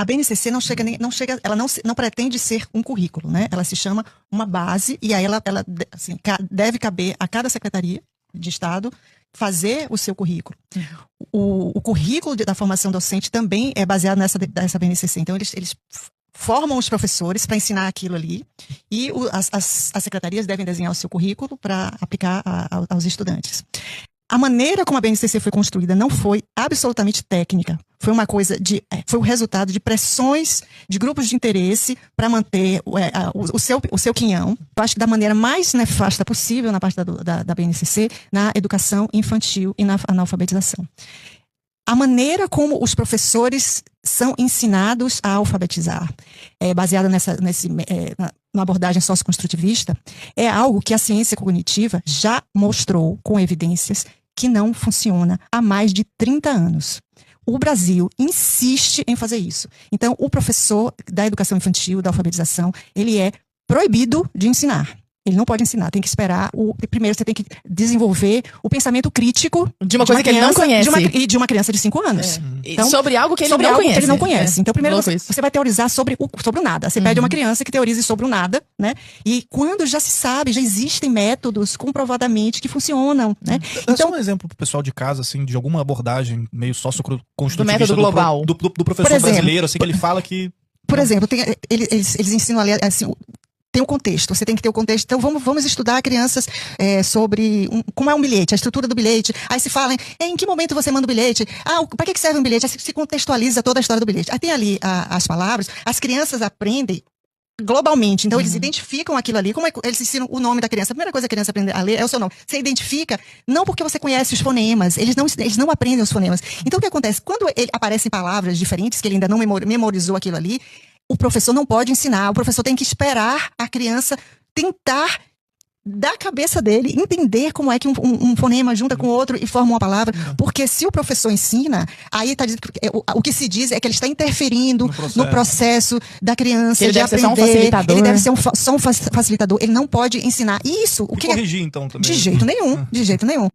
A BNCC ela não pretende ser um currículo, né? Ela se chama uma base e aí ela assim, deve caber a cada secretaria de Estado fazer o seu currículo. O currículo da formação docente também é baseado nessa BNCC. Então, eles formam os professores para ensinar aquilo ali e as secretarias devem desenhar o seu currículo para aplicar aos estudantes. A maneira como a BNCC foi construída não foi absolutamente técnica. Foi uma coisa foi o resultado de pressões de grupos de interesse para manter o seu quinhão. Eu acho que da maneira mais nefasta possível na parte da BNCC, na educação infantil e na alfabetização. A maneira como os professores são ensinados a alfabetizar, baseada na abordagem socioconstrutivista, é algo que a ciência cognitiva já mostrou com evidências que não funciona há mais de 30 anos. O Brasil insiste em fazer isso. Então, o professor da educação infantil, da alfabetização, ele é proibido de ensinar. Ele não pode ensinar, tem que esperar. Primeiro você tem que desenvolver o pensamento crítico de uma coisa que ele não conhece. De uma criança de 5 anos. Então, sobre algo que ele não conhece. Então, primeiro você vai teorizar sobre o nada. Você pede uma criança que teorize sobre o nada, né? E quando já se sabe, já existem métodos comprovadamente que funcionam, né? Então, só um exemplo pro pessoal de casa, assim, de alguma abordagem meio socioconstrutivista do método global. Do professor brasileiro, assim, que ele fala que... Por exemplo, eles ensinam ali, assim, tem um contexto, você tem que ter o contexto. Então, vamos estudar crianças sobre como é um bilhete, a estrutura do bilhete. Aí se fala em que momento você manda o bilhete. Para que serve um bilhete? Aí se contextualiza toda a história do bilhete. Aí tem ali as palavras, as crianças aprendem globalmente. Então, eles identificam aquilo ali. Como eles ensinam o nome da criança? A primeira coisa que a criança aprende a ler é o seu nome. Você identifica, não porque você conhece os fonemas. Eles não aprendem os fonemas. Então, o que acontece? Quando aparecem palavras diferentes, que ele ainda não memorizou aquilo ali, o professor não pode ensinar, o professor tem que esperar a criança tentar, da cabeça dele, entender como é que um fonema junta com o outro e forma uma palavra. Porque se o professor ensina, aí está dizendo que o que se diz é que ele está interferindo no processo da criança ele de deve aprender. Ser só um facilitador, ele deve ser só um facilitador. Ele não pode ensinar. Isso. Corrigir, então, também. De jeito nenhum. De jeito nenhum.